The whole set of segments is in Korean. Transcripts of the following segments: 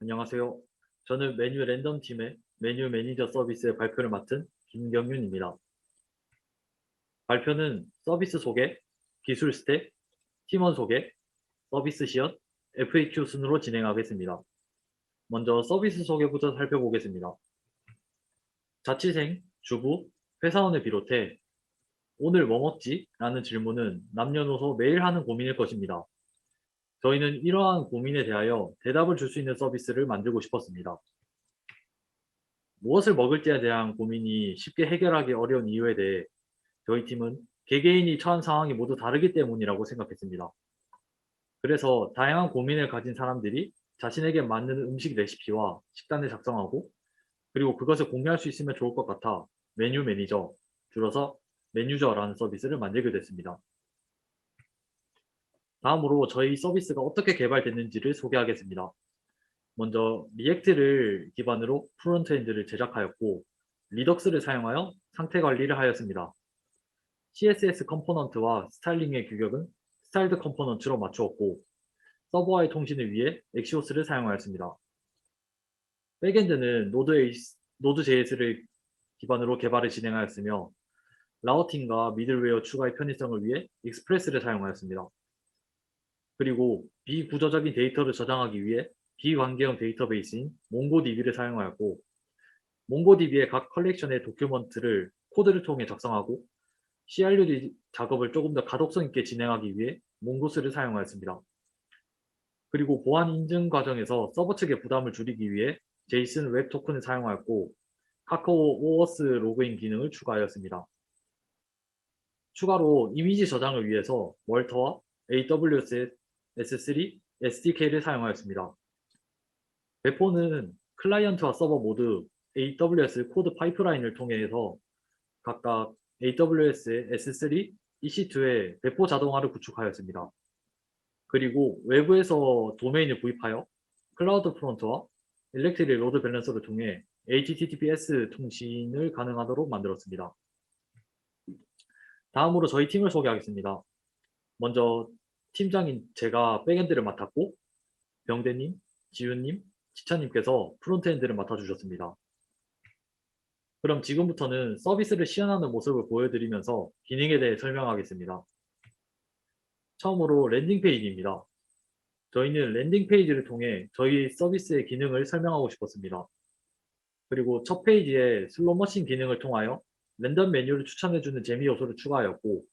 안녕하세요. 저는 메뉴 랜덤 팀의 메뉴 매니저 서비스의 발표를 맡은 김경윤입니다. 발표는 서비스 소개, 기술 스택, 팀원 소개, 서비스 시연, FAQ 순으로 진행하겠습니다. 먼저 서비스 소개부터 살펴보겠습니다. 자취생, 주부, 회사원을 비롯해 "오늘 뭐 먹지?" 라는 질문은 남녀노소 매일 하는 고민일 것입니다. 저희는 이러한 고민에 대하여 대답을 줄 수 있는 서비스를 만들고 싶었습니다. 무엇을 먹을지에 대한 고민이 쉽게 해결하기 어려운 이유에 대해 저희 팀은 개개인이 처한 상황이 모두 다르기 때문이라고 생각했습니다. 그래서 다양한 고민을 가진 사람들이 자신에게 맞는 음식 레시피와 식단을 작성하고, 그리고 그것을 공유할 수 있으면 좋을 것 같아 메뉴 매니저, 줄여서 메뉴저라는 서비스를 만들게 됐습니다. 다음으로 저희 서비스가 어떻게 개발됐는지를 소개하겠습니다. 먼저 리액트를 기반으로 프론트엔드를 제작하였고, 리덕스를 사용하여 상태 관리를 하였습니다. CSS 컴포넌트와 스타일링의 규격은 스타일드 컴포넌트로 맞추었고, 서버와의 통신을 위해 엑시오스를 사용하였습니다. 백엔드는 노드.js를 기반으로 개발을 진행하였으며, 라우팅과 미들웨어 추가의 편의성을 위해 익스프레스를 사용하였습니다. 그리고 비구조적인 데이터를 저장하기 위해 비관계형 데이터베이스인 몽고DB를 사용하였고, 몽고DB의 각 컬렉션의 도큐먼트를 코드를 통해 작성하고, CRUD 작업을 조금 더 가독성 있게 진행하기 위해 몽고스를 사용하였습니다. 그리고 보안 인증 과정에서 서버 측의 부담을 줄이기 위해 제이슨 웹 토큰을 사용하였고, 카카오 오어스 로그인 기능을 추가하였습니다. 추가로 이미지 저장을 위해서 멀터와 AWS S3 SDK를 사용하였습니다. 배포는 클라이언트와 서버 모두 AWS 코드 파이프라인을 통해서 각각 AWS의 S3, EC2의 배포 자동화를 구축하였습니다. 그리고 외부에서 도메인을 구입하여 클라우드 프론트와 일렉트릭 로드 밸런서를 통해 HTTPS 통신을 가능하도록 만들었습니다. 다음으로 저희 팀을 소개하겠습니다. 먼저 팀장인 제가 백엔드를 맡았고, 병대님, 지윤님, 지찬님께서 프론트엔드를 맡아주셨습니다. 그럼 지금부터는 서비스를 시연하는 모습을 보여드리면서 기능에 대해 설명하겠습니다. 처음으로 랜딩 페이지입니다. 저희는 랜딩 페이지를 통해 저희 서비스의 기능을 설명하고 싶었습니다. 그리고 첫 페이지에 슬롯머신 기능을 통하여 랜덤 메뉴를 추천해주는 재미 요소를 추가하였고,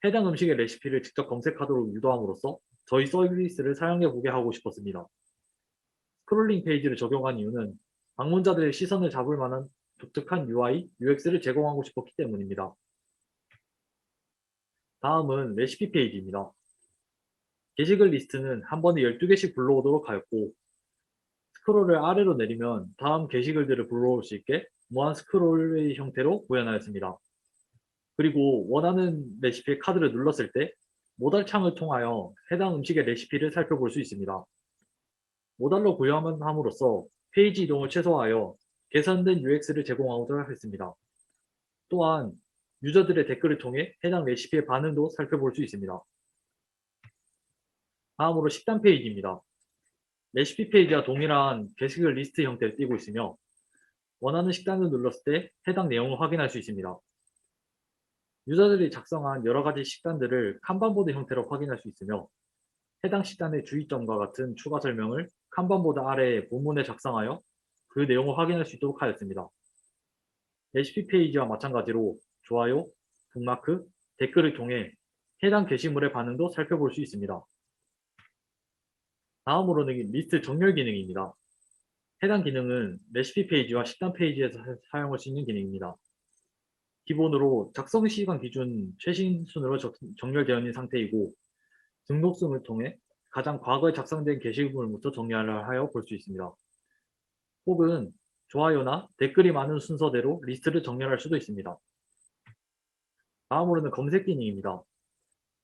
해당 음식의 레시피를 직접 검색하도록 유도함으로써 저희 서비스를 사용해보게 하고 싶었습니다. 스크롤링 페이지를 적용한 이유는 방문자들의 시선을 잡을 만한 독특한 UI, UX를 제공하고 싶었기 때문입니다. 다음은 레시피 페이지입니다. 게시글 리스트는 한 번에 12개씩 불러오도록 하였고, 스크롤을 아래로 내리면 다음 게시글들을 불러올 수 있게 무한 스크롤의 형태로 구현하였습니다. 그리고 원하는 레시피의 카드를 눌렀을 때 모달 창을 통하여 해당 음식의 레시피를 살펴볼 수 있습니다. 모달로 구현함으로써 페이지 이동을 최소화하여 개선된 UX를 제공하고자 했습니다. 또한 유저들의 댓글을 통해 해당 레시피의 반응도 살펴볼 수 있습니다. 다음으로 식단 페이지입니다. 레시피 페이지와 동일한 게시글 리스트 형태를 띄고 있으며, 원하는 식단을 눌렀을 때 해당 내용을 확인할 수 있습니다. 유저들이 작성한 여러 가지 식단들을 칸반보드 형태로 확인할 수 있으며, 해당 식단의 주의점과 같은 추가 설명을 칸반보드 아래에 본문에 작성하여 그 내용을 확인할 수 있도록 하였습니다. 레시피 페이지와 마찬가지로 좋아요, 북마크, 댓글을 통해 해당 게시물의 반응도 살펴볼 수 있습니다. 다음으로는 리스트 정렬 기능입니다. 해당 기능은 레시피 페이지와 식단 페이지에서 사용할 수 있는 기능입니다. 기본으로 작성 시간 기준 최신 순으로 정렬되어 있는 상태이고, 등록순을 통해 가장 과거에 작성된 게시물부터 정렬하여 볼 수 있습니다. 혹은 좋아요나 댓글이 많은 순서대로 리스트를 정렬할 수도 있습니다. 다음으로는 검색 기능입니다.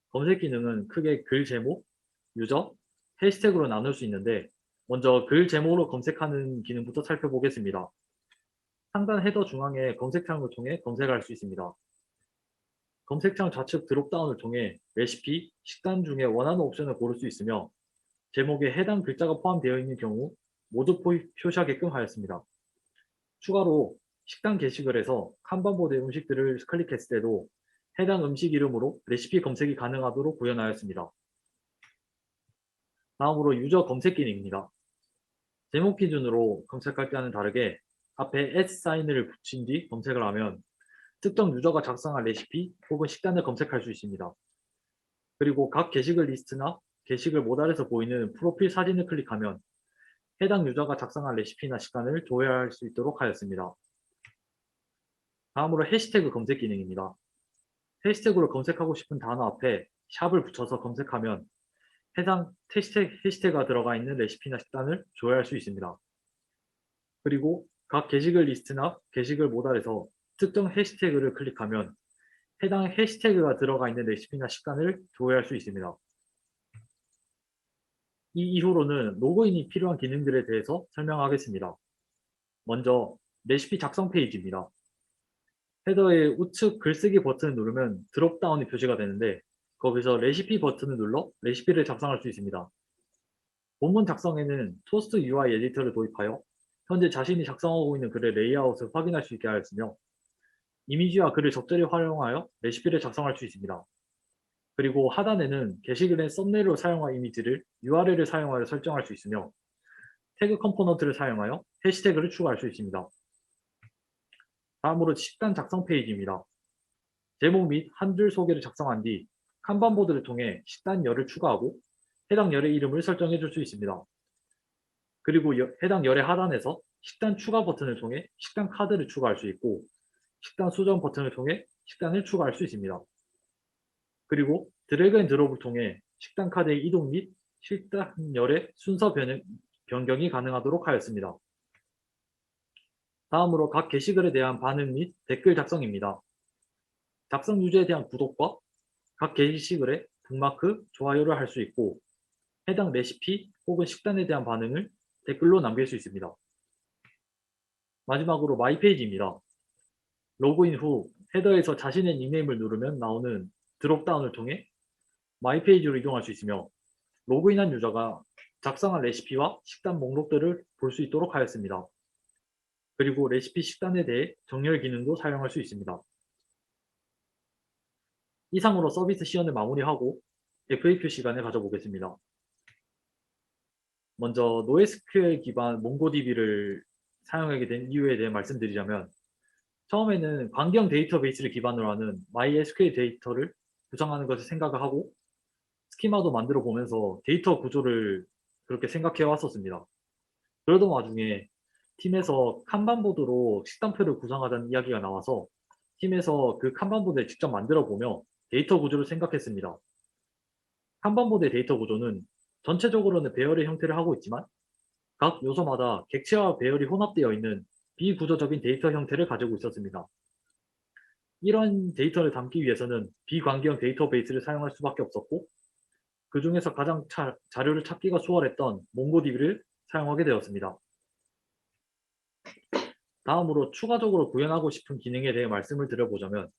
검색 기능은 크게 글 제목, 유저, 해시태그로 나눌 수 있는데, 먼저 글 제목으로 검색하는 기능부터 살펴보겠습니다. 상단 헤더 중앙에 검색창을 통해 검색할 수 있습니다. 검색창 좌측 드롭다운을 통해 레시피, 식단 중에 원하는 옵션을 고를 수 있으며, 제목에 해당 글자가 포함되어 있는 경우 모두 표시하게끔 하였습니다. 추가로 식단 게시글 에서 칸방보드의 음식들을 클릭했을 때도 해당 음식 이름으로 레시피 검색이 가능하도록 구현하였습니다. 다음으로 유저 검색 기능입니다. 제목 기준으로 검색할 때와는 다르게 앞에 @사인을 붙인 뒤 검색을 하면 특정 유저가 작성한 레시피 혹은 식단을 검색할 수 있습니다. 그리고 각 게시글 리스트나 게시글 모달에서 보이는 프로필 사진을 클릭하면 해당 유저가 작성한 레시피나 식단을 조회할 수 있도록 하였습니다. 다음으로 해시태그 검색 기능입니다. 해시태그로 검색하고 싶은 단어 앞에 샵을 붙여서 검색하면 해당 해시태그가 들어가 있는 레시피나 식단을 조회할 수 있습니다. 그리고 각 게시글 리스트나 게시글 모달에서 특정 해시태그를 클릭하면 해당 해시태그가 들어가 있는 레시피나 식단을 조회할 수 있습니다. 이 이후로는 로그인이 필요한 기능들에 대해서 설명하겠습니다. 먼저 레시피 작성 페이지입니다. 헤더의 우측 글쓰기 버튼을 누르면 드롭다운이 표시가 되는데 거기서 레시피 버튼을 눌러 레시피를 작성할 수 있습니다. 본문 작성에는 토스트 UI 에디터를 도입하여 현재 자신이 작성하고 있는 글의 레이아웃을 확인할 수 있게 하였으며 이미지와 글을 적절히 활용하여 레시피를 작성할 수 있습니다. 그리고 하단에는 게시글의 썸네일로 사용할 이미지를 URL을 사용하여 설정할 수 있으며 태그 컴포넌트를 사용하여 해시태그를 추가할 수 있습니다. 다음으로 식단 작성 페이지입니다. 제목 및 한 줄 소개를 작성한 뒤 칸반보드를 통해 식단 열을 추가하고 해당 열의 이름을 설정해 줄 수 있습니다. 그리고 해당 열의 하단에서 식단 추가 버튼을 통해 식단 카드를 추가할 수 있고 식단 수정 버튼을 통해 식단을 추가할 수 있습니다. 그리고 드래그 앤 드롭을 통해 식단 카드의 이동 및 식단 열의 순서 변경이 가능하도록 하였습니다. 다음으로 각 게시글에 대한 반응 및 댓글 작성입니다. 작성 유저에 대한 구독과 각 게시글에 북마크, 좋아요를 할 수 있고 해당 레시피 혹은 식단에 대한 반응을 댓글로 남길 수 있습니다. 마지막으로 마이 페이지입니다. 로그인 후 헤더에서 자신의 닉네임을 누르면 나오는 드롭다운을 통해 마이 페이지로 이동할 수 있으며 로그인한 유저가 작성한 레시피와 식단 목록들을 볼 수 있도록 하였습니다. 그리고 레시피 식단에 대해 정렬 기능도 사용할 수 있습니다. 이상으로 서비스 시연을 마무리하고 FAQ 시간을 가져보겠습니다. 먼저 NoSQL 기반 몽고DB를 사용하게 된 이유에 대해 말씀드리자면 처음에는 광경 데이터베이스를 기반으로 하는 MySQL 데이터를 구성하는 것을 생각을 하고 스키마도 만들어 보면서 데이터 구조를 그렇게 생각해 왔었습니다. 그러던 와중에 팀에서 칸반보드로 식단표를 구성하자는 이야기가 나와서 팀에서 그 칸반보드를 직접 만들어 보며 데이터 구조를 생각했습니다. 칸반보드의 데이터 구조는 전체적으로는 배열의 형태를 하고 있지만 각 요소마다 객체와 배열이 혼합되어 있는 비구조적인 데이터 형태를 가지고 있었습니다. 이런 데이터를 담기 위해서는 비광경 데이터베이스를 사용할 수밖에 없었고 그 중에서 가장 자료를 찾기가 수월했던 몽고DB를 사용하게 되었습니다. 다음으로 추가적으로 구현하고 싶은 기능에 대해 말씀을 드려보자면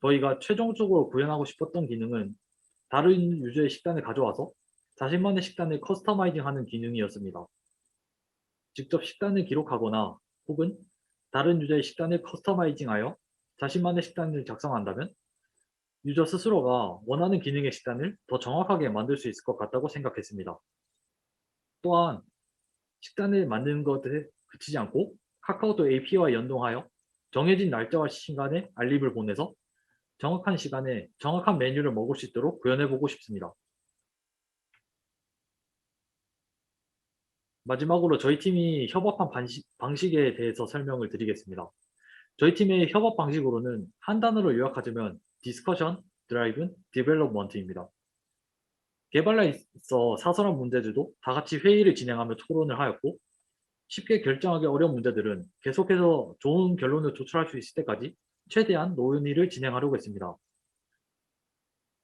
저희가 최종적으로 구현하고 싶었던 기능은 다른 유저의 식단을 가져와서 자신만의 식단을 커스터마이징하는 기능이었습니다. 직접 식단을 기록하거나 혹은 다른 유저의 식단을 커스터마이징하여 자신만의 식단을 작성한다면 유저 스스로가 원하는 기능의 식단을 더 정확하게 만들 수 있을 것 같다고 생각했습니다. 또한 식단을 만드는 것에 그치지 않고 카카오톡 API와 연동하여 정해진 날짜와 시간에 알림을 보내서 정확한 시간에 정확한 메뉴를 먹을 수 있도록 구현해보고 싶습니다. 마지막으로 저희 팀이 협업한 방식에 대해서 설명을 드리겠습니다. 저희 팀의 협업 방식으로는 한 단어로 요약하자면 디스커션, 드라이븐, 디벨롭먼트입니다. 개발에 있어 사소한 문제들도 다 같이 회의를 진행하며 토론을 하였고 쉽게 결정하기 어려운 문제들은 계속해서 좋은 결론을 도출할 수 있을 때까지 최대한 논의를 진행하려고 했습니다.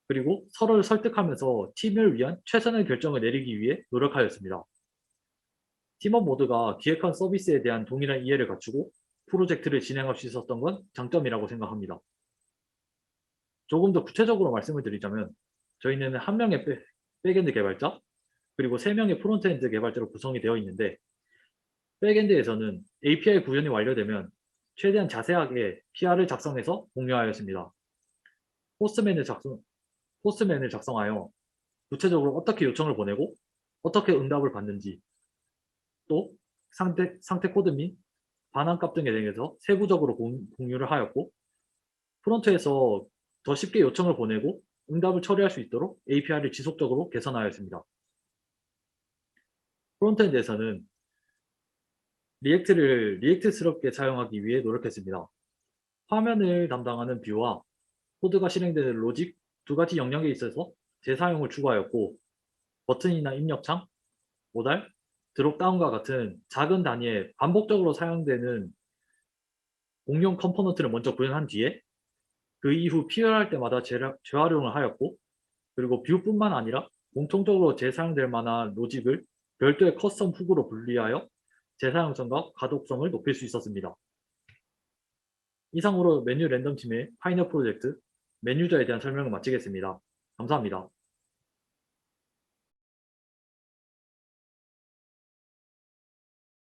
그리고 서로를 설득하면서 팀을 위한 최선의 결정을 내리기 위해 노력하였습니다. 팀원 모두가 기획한 서비스에 대한 동일한 이해를 갖추고 프로젝트를 진행할 수 있었던 건 장점이라고 생각합니다. 조금 더 구체적으로 말씀을 드리자면 저희는 한 명의 백엔드 개발자 그리고 3명의 프론트엔드 개발자로 구성이 되어 있는데 백엔드에서는 API 구현이 완료되면 최대한 자세하게 PR을 작성해서 공유하였습니다. 포스트맨을 작성하여 구체적으로 어떻게 요청을 보내고 어떻게 응답을 받는지, 또 상태 코드 및 반환값 등에 대해서 세부적으로 공유를 하였고, 프론트에서 더 쉽게 요청을 보내고 응답을 처리할 수 있도록 API를 지속적으로 개선하였습니다. 프론트엔드에서는 리액트를 리액트스럽게 사용하기 위해 노력했습니다. 화면을 담당하는 뷰와 코드가 실행되는 로직 두 가지 영역에 있어서 재사용을 추구하였고, 버튼이나 입력창, 모달, 드롭다운과 같은 작은 단위에 반복적으로 사용되는 공용 컴포넌트를 먼저 구현한 뒤에 그 이후 필요할 때마다 재활용을 하였고, 그리고 뷰뿐만 아니라 공통적으로 재사용될 만한 로직을 별도의 커스텀 훅으로 분리하여 재사용성과 가독성을 높일 수 있었습니다. 이상으로 메뉴 랜덤 팀의 파이널 프로젝트 맨 유저에 대한 설명을 마치겠습니다. 감사합니다.